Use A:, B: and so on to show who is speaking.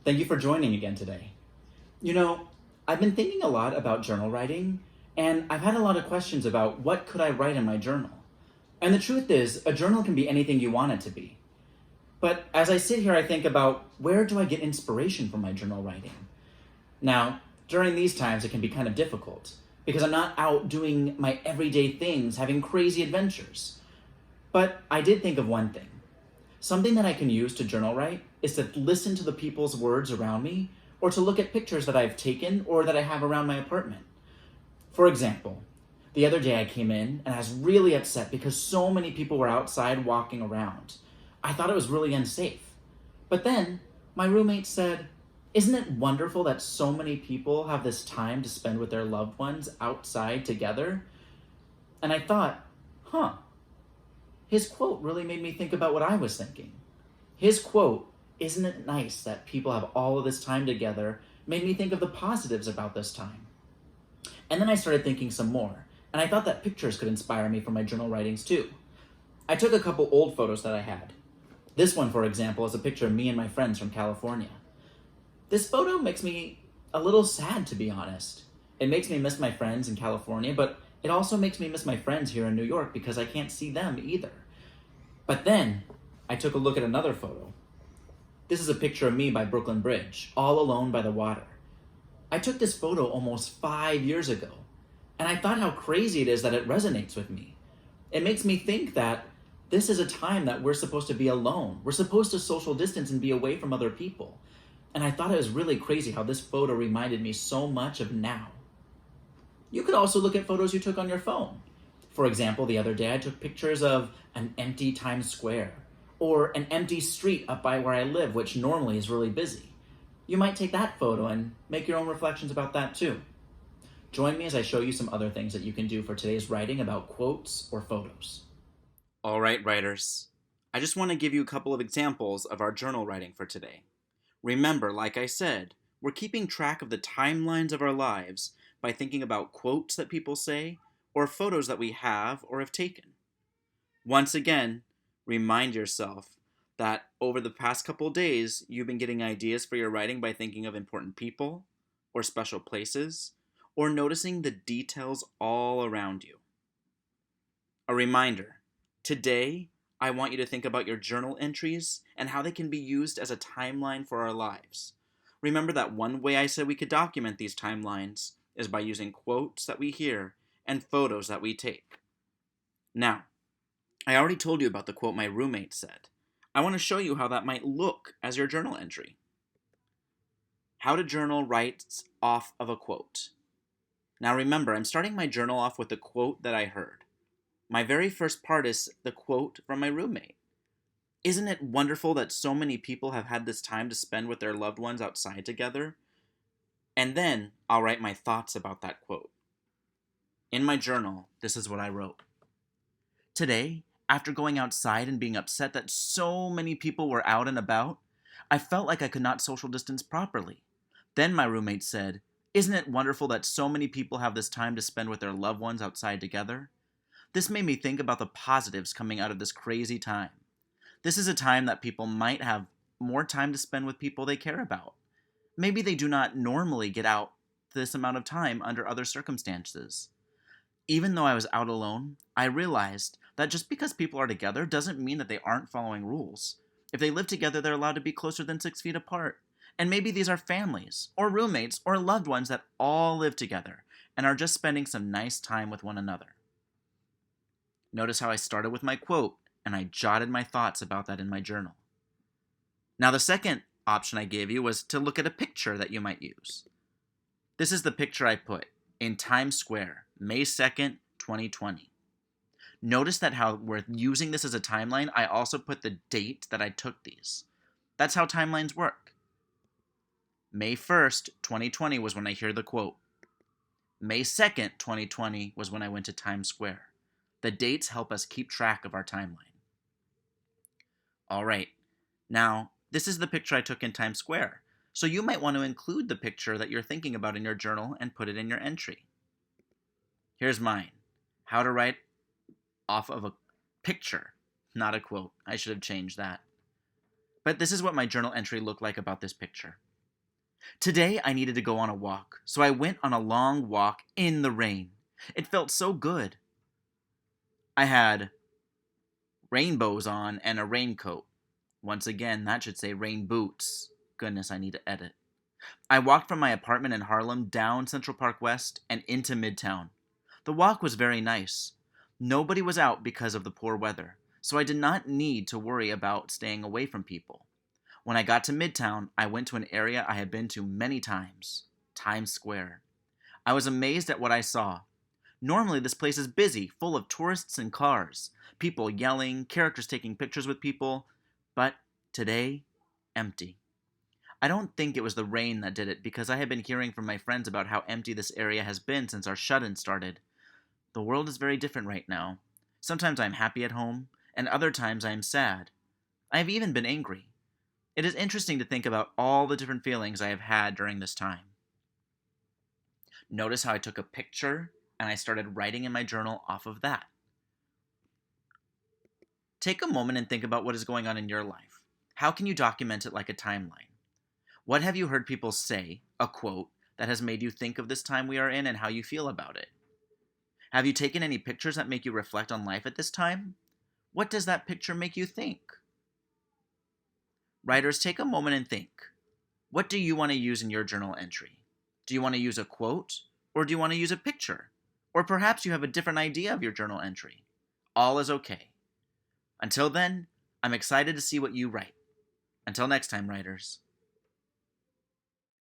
A: Thank you for joining again today. You know, I've been thinking a lot about journal writing, and I've had a lot of questions about what could I write in my journal. And the truth is, a journal can be anything you want it to be. But as I sit here, I think about where do I get inspiration for my journal writing? Now, during these times, it can be kind of difficult because I'm not out doing my everyday things, having crazy adventures. But I did think of one thing. Something that I can use to journal write is to listen to the people's words around me or to look at pictures that I've taken or that I have around my apartment. For example, the other day I came in and I was really upset because so many people were outside walking around. I thought it was really unsafe. But then my roommate said, "Isn't it wonderful that so many people have this time to spend with their loved ones outside together?" And I thought, huh, his quote really made me think about what I was thinking. His quote, "Isn't it nice that people have all of this time together," made me think of the positives about this time. And then I started thinking some more, and I thought that pictures could inspire me for my journal writings too. I took a couple old photos that I had. This one, for example, is a picture of me and my friends from California. This photo makes me a little sad, to be honest. It makes me miss my friends in California, but it also makes me miss my friends here in New York because I can't see them either. But then I took a look at another photo. This is a picture of me by Brooklyn Bridge, all alone by the water. I took this photo almost 5 years ago, and I thought how crazy it is that it resonates with me. It makes me think that this is a time that we're supposed to be alone. We're supposed to social distance and be away from other people. And I thought it was really crazy how this photo reminded me so much of now. You could also look at photos you took on your phone. For example, the other day I took pictures of an empty Times Square or an empty street up by where I live, which normally is really busy. You might take that photo and make your own reflections about that too. Join me as I show you some other things that you can do for today's writing about quotes or photos. All right, writers. I just want to give you a couple of examples of our journal writing for today. Remember, like I said, we're keeping track of the timelines of our lives by thinking about quotes that people say or photos that we have or have taken. Once again, remind yourself that over the past couple days, you've been getting ideas for your writing by thinking of important people or special places or noticing the details all around you. A reminder, today, I want you to think about your journal entries and how they can be used as a timeline for our lives. Remember that one way I said we could document these timelines is by using quotes that we hear and photos that we take. Now, I already told you about the quote my roommate said. I want to show you how that might look as your journal entry. How to journal writes off of a quote. Now remember, I'm starting my journal off with the quote that I heard. My very first part is the quote from my roommate. "Isn't it wonderful that so many people have had this time to spend with their loved ones outside together?" And then I'll write my thoughts about that quote. In my journal, this is what I wrote. Today, after going outside and being upset that so many people were out and about, I felt like I could not social distance properly. Then my roommate said, "Isn't it wonderful that so many people have this time to spend with their loved ones outside together?" This made me think about the positives coming out of this crazy time. This is a time that people might have more time to spend with people they care about. Maybe they do not normally get out this amount of time under other circumstances. Even though I was out alone, I realized that just because people are together doesn't mean that they aren't following rules. If they live together, they're allowed to be closer than 6 feet apart. And maybe these are families, or roommates, or loved ones that all live together and are just spending some nice time with one another. Notice how I started with my quote, and I jotted my thoughts about that in my journal. Now, the second option I gave you was to look at a picture that you might use. This is the picture I put in Times Square, May 2nd, 2020. Notice that how we're using this as a timeline, I also put the date that I took these. That's how timelines work. May 1st, 2020 was when I hear the quote. May 2nd, 2020 was when I went to Times Square. The dates help us keep track of our timeline. All right, now this is the picture I took in Times Square. So you might want to include the picture that you're thinking about in your journal and put it in your entry. Here's mine. How to write off of a picture, not a quote. I should have changed that. But this is what my journal entry looked like about this picture. Today I needed to go on a walk, so I went on a long walk in the rain. It felt so good. I had rainbows on and a raincoat. Once again, that should say rain boots. Goodness, I need to edit. I walked from my apartment in Harlem down Central Park West and into Midtown. The walk was very nice. Nobody was out because of the poor weather, so I did not need to worry about staying away from people. When I got to Midtown, I went to an area I had been to many times, Times Square. I was amazed at what I saw. Normally, this place is busy, full of tourists and cars, people yelling, characters taking pictures with people, but today, empty. I don't think it was the rain that did it because I have been hearing from my friends about how empty this area has been since our shut-in started. The world is very different right now. Sometimes I am happy at home, and other times I am sad. I have even been angry. It is interesting to think about all the different feelings I have had during this time. Notice how I took a picture and I started writing in my journal off of that. Take a moment and think about what is going on in your life. How can you document it like a timeline? What have you heard people say, a quote, that has made you think of this time we are in and how you feel about it? Have you taken any pictures that make you reflect on life at this time? What does that picture make you think? Writers, take a moment and think. What do you want to use in your journal entry? Do you want to use a quote, or do you want to use a picture? Or perhaps you have a different idea of your journal entry. All is okay. Until then, I'm excited to see what you write. Until next time, writers.